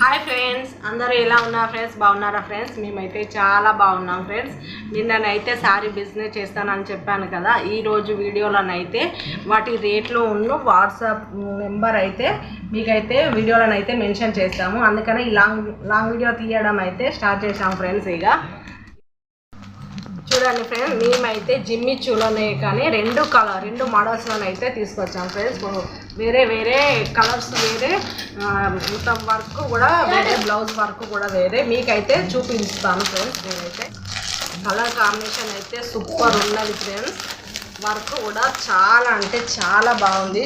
Hi friends, అందరూ ఎలా ఉన్నారు ఫ్రెండ్స్? బాగున్నారా ఫ్రెండ్స్? మేమైతే చాలా బాగున్నాం ఫ్రెండ్స్. నిన్ననైతే శారీ బిజినెస్ చేస్తానని చెప్పాను కదా. ఈరోజు వీడియోలోనైతే వాటి రేట్లు ఉన్న వాట్సాప్ నెంబర్ అయితే మీకైతే వీడియోలోనైతే మెన్షన్ చేస్తాము. అందుకని ఈ లాంగ్ వీడియో తీయడం అయితే స్టార్ట్ చేసాము ఫ్రెండ్స్. ఇక చూడండి ఫ్రెండ్స్, మేమైతే జిమ్మి చూలోనే కానీ రెండు మోడల్స్లోనైతే తీసుకొచ్చాం ఫ్రెండ్స్. వేరే వేరే కలర్స్, వేరే మొత్తం వర్క్ కూడా వేరే, బ్లౌజ్ వర్క్ కూడా వేరే మీకైతే చూపిస్తాను ఫ్రెండ్స్. నేనైతే కలర్ కాంబినేషన్ అయితే సూపర్ ఉన్నది ఫ్రెండ్స్. వర్క్ కూడా చాలా అంటే చాలా బాగుంది.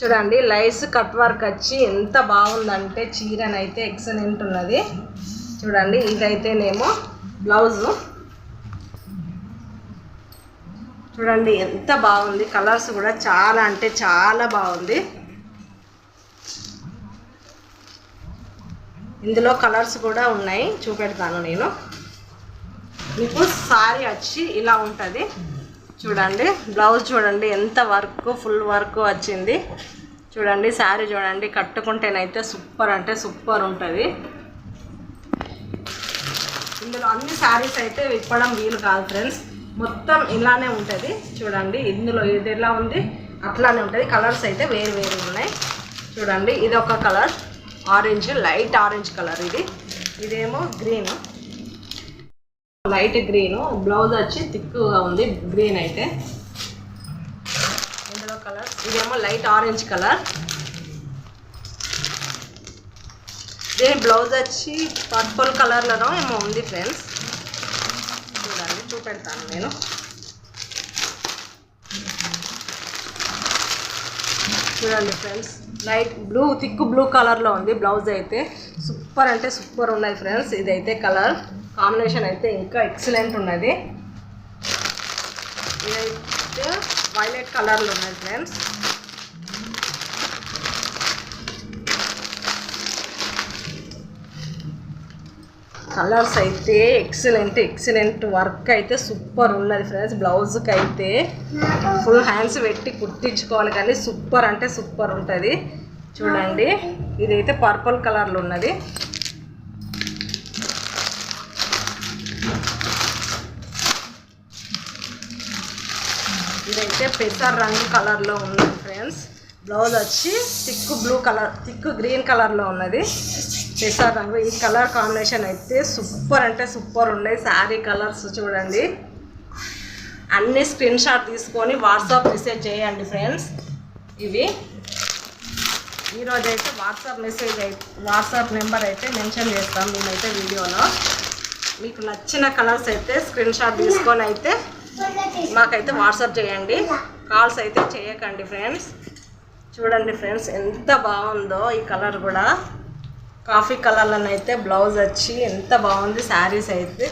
చూడండి లైస్ కట్ వర్క్ వచ్చి ఎంత బాగుందంటే చీరనైతే ఎక్సలెంట్ ఉన్నది. చూడండి ఇదైతేనేమో బ్లౌజు. చూడండి ఎంత బాగుంది. కలర్స్ కూడా చాలా అంటే చాలా బాగుంది. ఇందులో కలర్స్ కూడా ఉన్నాయి, చూపెడతాను నేను మీకు. సారీ వచ్చి ఇలా ఉంటుంది. చూడండి బ్లౌజ్ చూడండి ఎంత వర్క్, ఫుల్ వర్క్ వచ్చింది. చూడండి శారీ చూడండి, కట్టుకుంటేనైతే సూపర్ అంటే సూపర్ ఉంటుంది. ఇందులో అన్ని శారీస్ అయితే విప్పడం వీలు కాదు ఫ్రెండ్స్, మొత్తం ఇలానే ఉంటుంది. చూడండి ఇందులో ఇది ఎలా ఉంది అట్లానే ఉంటుంది. కలర్స్ అయితే వేరు వేరు ఉన్నాయి. చూడండి ఇది ఒక colour orange, light orange colour. ఇదేమో గ్రీన్, లైట్ గ్రీన్. బ్లౌజ్ వచ్చి థిక్గా ఉంది గ్రీన్ అయితే. ఇందులో కలర్ ఇదేమో లైట్ ఆరెంజ్ కలర్. దీని బ్లౌజ్ వచ్చి పర్పుల్ కలర్లోనో ఏమో ఉంది ఫ్రెండ్స్. చూడండి చూపెడతాను నేను. చూడండి friends, light blue, thick blue కలర్లో ఉంది బ్లౌజ్ అయితే. సూపర్ అంటే సూపర్ ఉన్నది ఫ్రెండ్స్. ఇదైతే కలర్ కాంబినేషన్ అయితే ఇంకా ఎక్సలెంట్ ఉన్నది. ఇదైతే వైలెట్ కలర్లో ఉన్నది ఫ్రెండ్స్. కలర్స్ అయితే ఎక్సలెంట్ వర్క్ అయితే సూపర్ ఉన్నది ఫ్రెండ్స్. బ్లౌజ్కి అయితే ఫుల్ హ్యాండ్స్ పెట్టి కుట్టించుకోవాలి కానీ సూపర్ అంటే సూపర్ ఉంటుంది. చూడండి ఇదైతే పర్పుల్ కలర్లో ఉన్నది. ఇదైతే పెసర్ రంగు కలర్లో ఉన్నది ఫ్రెండ్స్. బ్లౌజ్ వచ్చి థిక్ గ్రీన్ కలర్లో ఉన్నది. పెసర్ రంగు. ఈ కలర్ కాంబినేషన్ అయితే సూపర్ అంటే సూపర్ ఉన్నాయి. శారీ కలర్స్ చూడండి. అన్ని స్క్రీన్ షాట్ తీసుకొని వాట్సాప్ మెసేజ్ చేయండి ఫ్రెండ్స్. ఇవి ఈరోజైతే వాట్సాప్ నెంబర్ అయితే మెన్షన్ చేస్తాం మేమైతే వీడియోలో. మీకు నచ్చిన కలర్స్ అయితే స్క్రీన్ షాట్ తీసుకొని అయితే మాకైతే వాట్సాప్ చేయండి. కాల్స్ అయితే చేయకండి ఫ్రెండ్స్. చూడండి ఫ్రెండ్స్ ఎంత బాగుందో ఈ కలర్ కూడా. కాఫీ కలర్లోనైతే బ్లౌజ్ వచ్చి ఎంత బాగుంది. శారీస్ అయితే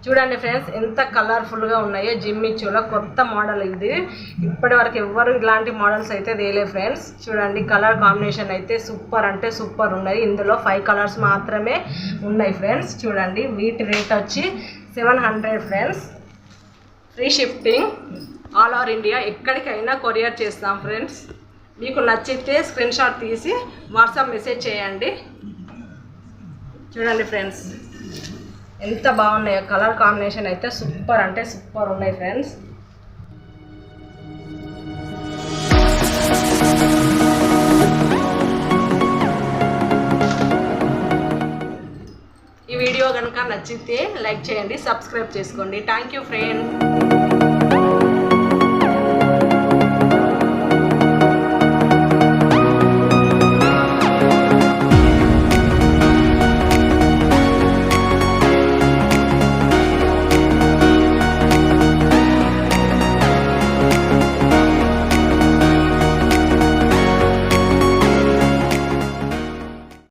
చూడండి ఫ్రెండ్స్ ఎంత కలర్ఫుల్గా ఉన్నాయో. జిమ్మిచ్చులో కొత్త మోడల్ ఇది. ఇప్పటి వరకు ఎవ్వరు ఇలాంటి మోడల్స్ అయితే తేలే ఫ్రెండ్స్. చూడండి కలర్ కాంబినేషన్ అయితే సూపర్ అంటే సూపర్ ఉన్నాయి. ఇందులో 5 కలర్స్ మాత్రమే ఉన్నాయి ఫ్రెండ్స్. చూడండి వీటి రేట్ వచ్చి 700 friends. Free shipping, all over India ఎక్కడికైనా కొరియర్ చేస్తాం ఫ్రెండ్స్. మీకు నచ్చితే స్క్రీన్ షాట్ తీసి వాట్సాప్ మెసేజ్ చేయండి. చూడండి ఫ్రెండ్స్ ఎంత బాగున్నాయో. కలర్ కాంబినేషన్ అయితే సూపర్ అంటే సూపర్ ఉన్నాయి ఫ్రెండ్స్. ఈ వీడియో కనుక నచ్చితే లైక్ చేయండి, సబ్స్క్రైబ్ చేసుకోండి. Thank you friend.